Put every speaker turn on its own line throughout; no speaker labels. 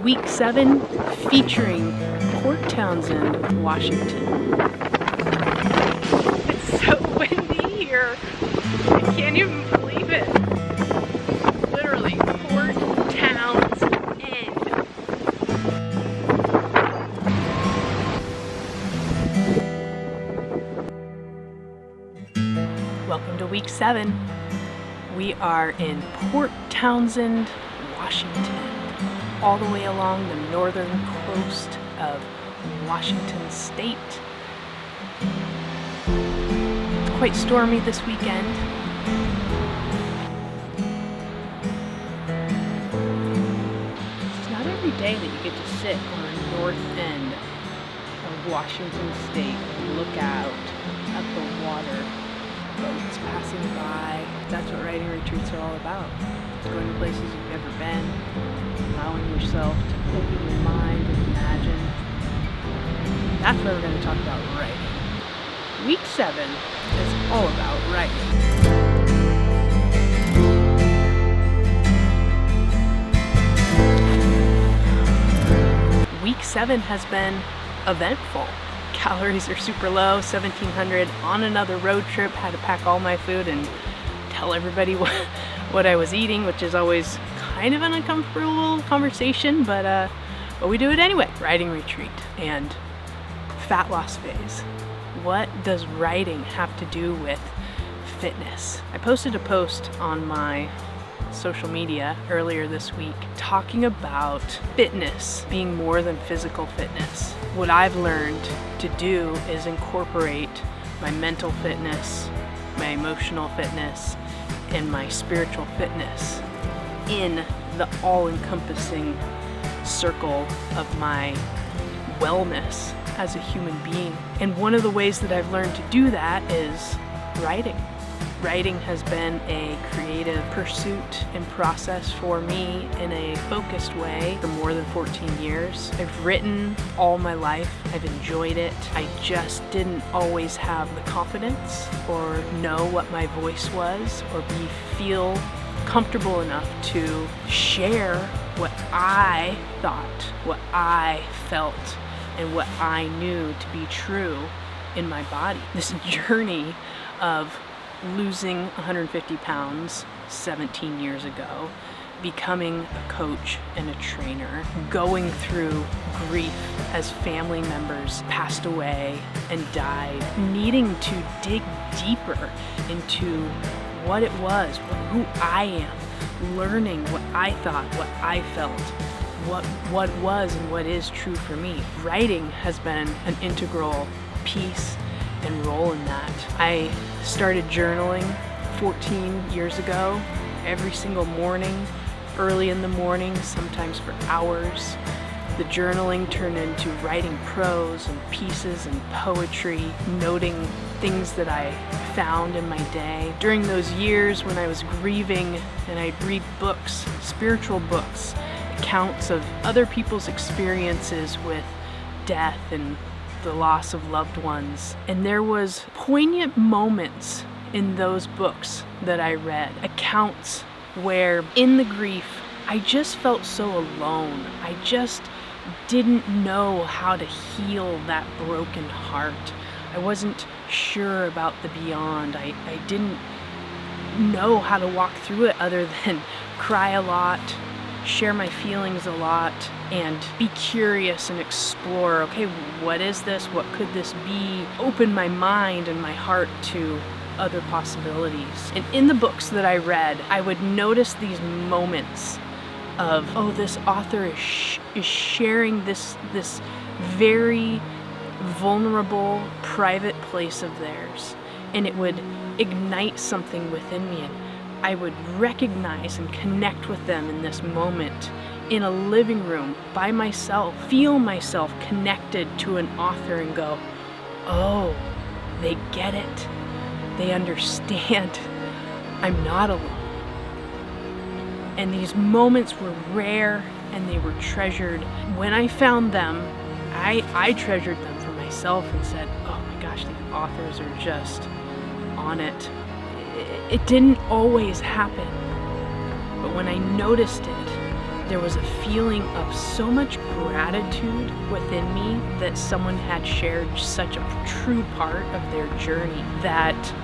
Week 7 featuring Port Townsend, Washington. It's so windy here. I can't even believe it. Literally, Port Townsend. Welcome to Week 7. We are in Port Townsend, Washington, all the way along the northern coast of Washington State. It's quite stormy this weekend. It's not every day that you get to sit on the north end of Washington State and look out at the water. Boats passing by. That's what writing retreats are all about. It's going to places you've never been, allowing yourself to open your mind and imagine. That's what we're going to talk about writing. Week 7 is all about writing. Week 7 has been eventful. Calories are super low, 1,700 on another road trip. Had to pack all my food and tell everybody what I was eating, which is always kind of an uncomfortable conversation, but we do it anyway. Writing retreat and fat loss phase. What does writing have to do with fitness? I posted a post on my social media earlier this week talking about fitness being more than physical fitness. What I've learned to do is incorporate my mental fitness, my emotional fitness, and my spiritual fitness in the all-encompassing circle of my wellness as a human being. And one of the ways that I've learned to do that is writing. Writing has been a creative pursuit and process for me in a focused way for more than 14 years. I've written all my life. I've enjoyed it. I just didn't always have the confidence or know what my voice was or feel comfortable enough to share what I thought, what I felt, and what I knew to be true in my body. This journey of losing 150 pounds 17 years ago, becoming a coach and a trainer, going through grief as family members passed away and died, needing to dig deeper into what it was, who I am, learning what I thought, what I felt, what was and what is true for me. Writing has been an integral piece and role in that. I started journaling 14 years ago, every single morning, early in the morning, sometimes for hours. The journaling turned into writing prose and pieces and poetry, noting things that I found in my day. During those years when I was grieving and I'd read books, spiritual books, accounts of other people's experiences with death and the loss of loved ones. And there was poignant moments in those books that I read, accounts where in the grief, I just felt so alone. I just didn't know how to heal that broken heart. I wasn't sure about the beyond. I didn't know how to walk through it other than cry a lot, share my feelings a lot, and be curious and explore, okay, what is this? What could this be? Open my mind and my heart to other possibilities. And in the books that I read, I would notice these moments of, oh, this author is sharing this very vulnerable, private place of theirs, and it would ignite something within me, and I would recognize and connect with them in this moment in a living room by myself, feel myself connected to an author and go, oh, they get it. They understand. I'm not alone. And these moments were rare and they were treasured. When I found them, I treasured them for myself and said, oh my gosh, these authors are just on it. It didn't always happen, but when I noticed it, there was a feeling of so much gratitude within me that someone had shared such a true part of their journey that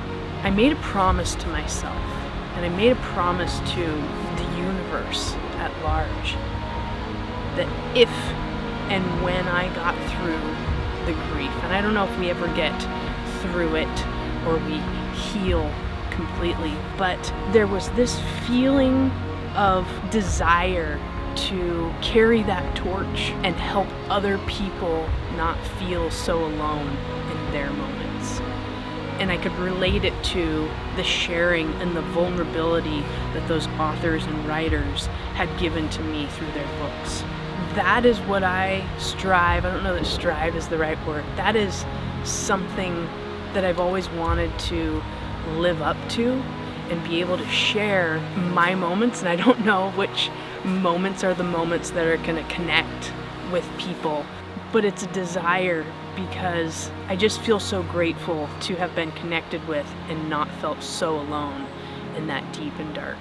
I made a promise to myself, and I made a promise to the universe at large, that if and when I got through the grief, and I don't know if we ever get through it or we heal completely, but there was this feeling of desire to carry that torch and help other people not feel so alone in their moments. And I could relate it to the sharing and the vulnerability that those authors and writers had given to me through their books. That is what I strive, I don't know that strive is the right word, that is something that I've always wanted to live up to and be able to share my moments. And I don't know which moments are the moments that are going to connect with people, but it's a desire because I just feel so grateful to have been connected with and not felt so alone in that deep and dark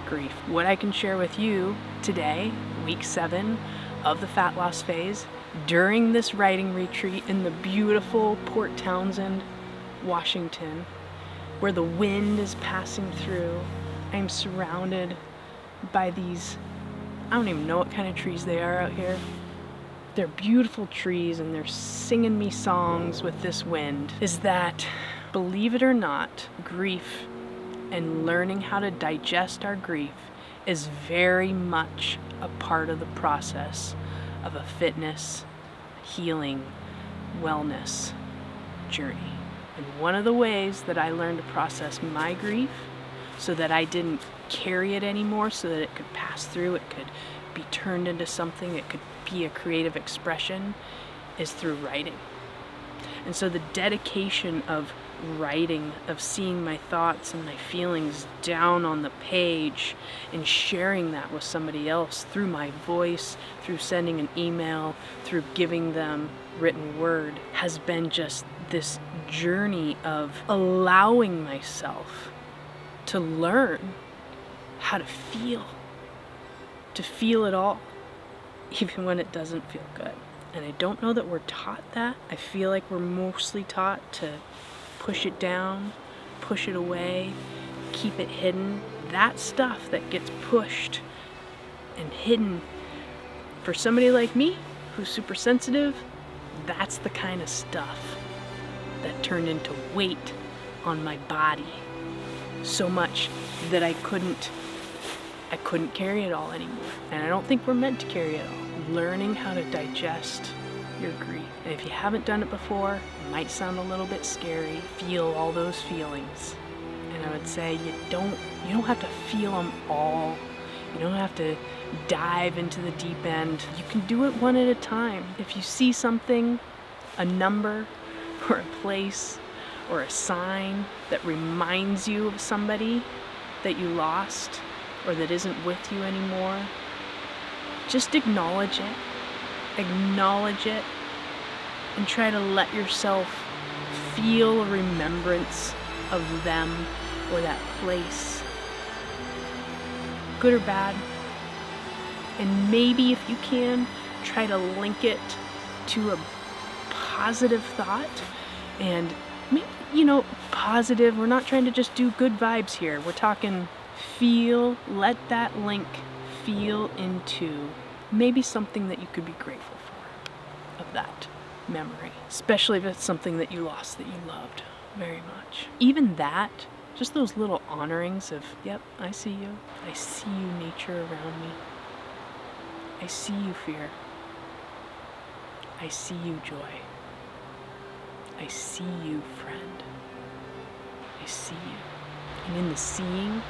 grief. What I can share with you today, week 7 of the fat loss phase, during this writing retreat in the beautiful Port Townsend, Washington, where the wind is passing through. I'm surrounded by these, I don't even know what kind of trees they are out here. They're beautiful trees and they're singing me songs with this wind. Is that, believe it or not, grief and learning how to digest our grief is very much a part of the process of a fitness, healing, wellness journey. And one of the ways that I learned to process my grief so that I didn't carry it anymore, so that it could pass through, it could be turned into something, it could be a creative expression, is through writing. And so the dedication of writing, of seeing my thoughts and my feelings down on the page and sharing that with somebody else through my voice, through sending an email, through giving them written word, has been just this journey of allowing myself to learn how to feel it all, even when it doesn't feel good. And I don't know that we're taught that. I feel like we're mostly taught to push it down, push it away, keep it hidden. That stuff that gets pushed and hidden, for somebody like me who's super sensitive, that's the kind of stuff that turned into weight on my body so much that I couldn't carry it all anymore. And I don't think we're meant to carry it all. Learning how to digest your grief. And if you haven't done it before, it might sound a little bit scary. Feel all those feelings. And I would say you don't have to feel them all. You don't have to dive into the deep end. You can do it one at a time. If you see something, a number or a place or a sign that reminds you of somebody that you lost or that isn't with you anymore, just acknowledge it. Acknowledge it and try to let yourself feel a remembrance of them or that place, good or bad. And maybe if you can, try to link it to a positive thought. And maybe, positive, we're not trying to just do good vibes here. We're talking let that link feel into maybe something that you could be grateful for of that memory, especially if it's something that you lost that you loved very much. Even that, just those little honorings of, yep, I see you. I see you, nature around me. I see you, fear. I see you, joy. I see you, friend. I see you. And in the seeing,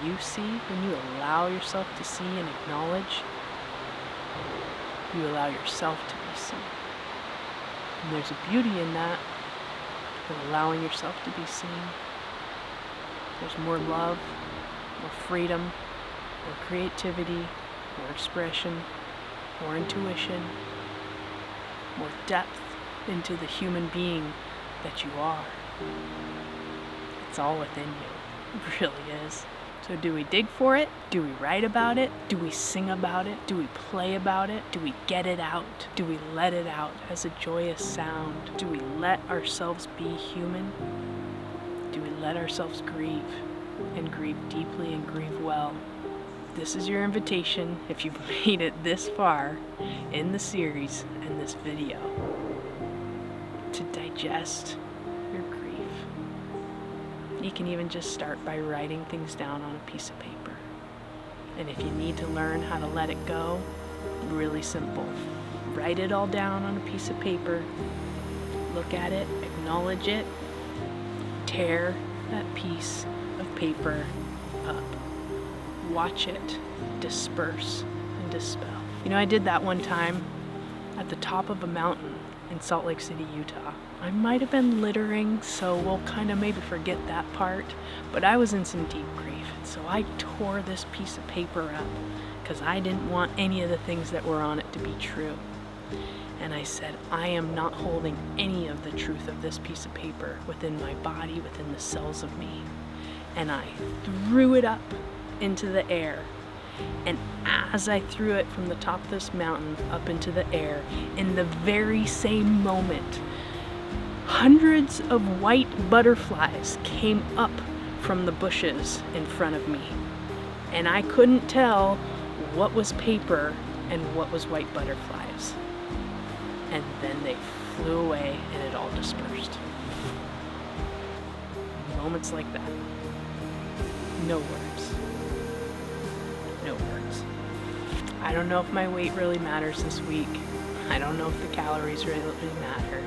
when you allow yourself to see and acknowledge, you allow yourself to be seen. And there's a beauty in that, in allowing yourself to be seen. There's more love, more freedom, more creativity, more expression, more intuition, more depth into the human being that you are. It's all within you. It really is. So do we dig for it? Do we write about it? Do we sing about it? Do we play about it? Do we get it out? Do we let it out as a joyous sound? Do we let ourselves be human? Do we let ourselves grieve, and grieve deeply and grieve well? This is your invitation, if you've made it this far in the series and this video, to digest your grief. You can even just start by writing things down on a piece of paper. And if you need to learn how to let it go, really simple. Write it all down on a piece of paper, look at it, acknowledge it, tear that piece of paper up. Watch it disperse and dispel. You know, I did that one time at the top of a mountain in Salt Lake City, Utah. I might have been littering, so we'll kind of maybe forget that part, but I was in some deep grief, so I tore this piece of paper up because I didn't want any of the things that were on it to be true. And I said, I am not holding any of the truth of this piece of paper within my body, within the cells of me. And I threw it up into the air. And as I threw it from the top of this mountain up into the air, in the very same moment, hundreds of white butterflies came up from the bushes in front of me. And I couldn't tell what was paper and what was white butterflies. And then they flew away and it all dispersed. Moments like that. No words. No words. I don't know if my weight really matters this week. I don't know if the calories really matter.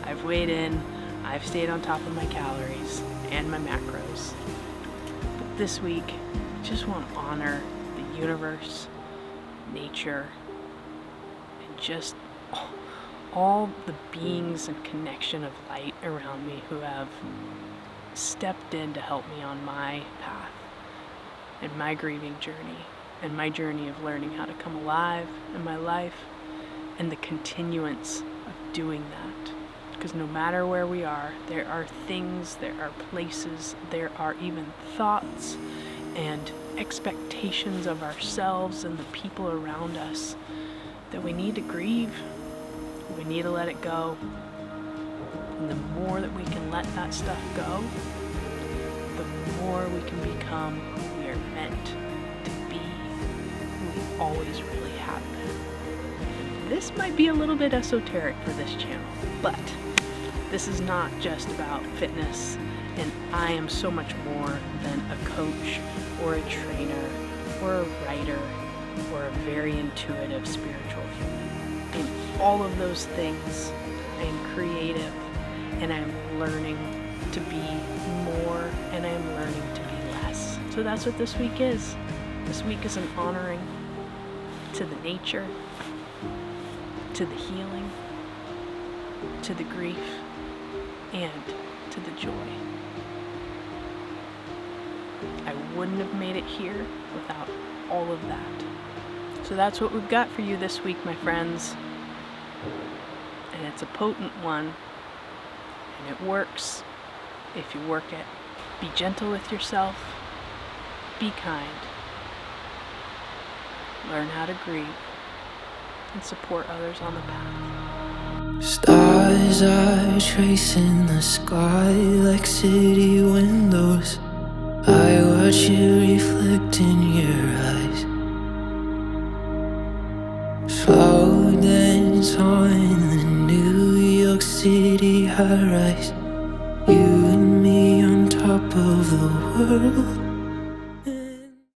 I've weighed in, I've stayed on top of my calories and my macros. But this week, I just want to honor the universe, nature, and just all the beings and connection of light around me who have stepped in to help me on my path and my grieving journey and my journey of learning how to come alive in my life and the continuance of doing that. Because no matter where we are, there are things, there are places, there are even thoughts and expectations of ourselves and the people around us that we need to grieve. We need to let it go. And the more that we can let that stuff go, the more we can become who we are meant to be, who we always really have been. This might be a little bit esoteric for this channel, but this is not just about fitness, and I am so much more than a coach or a trainer or a writer or a very intuitive spiritual human. In all of those things, I am creative and I'm learning to be more and I'm learning to be less. So that's what this week is. This week is an honoring to the nature, to the healing, to the grief, and to the joy. I wouldn't have made it here without all of that. So that's what we've got for you this week, my friends. And it's a potent one. And it works if you work it. Be gentle with yourself. Be kind. Learn how to grieve. And support others on the path.
Stars are tracing the sky like city windows. I watch you reflect in your eyes. Slow dance on the New York City high rise. You and me on top of the world.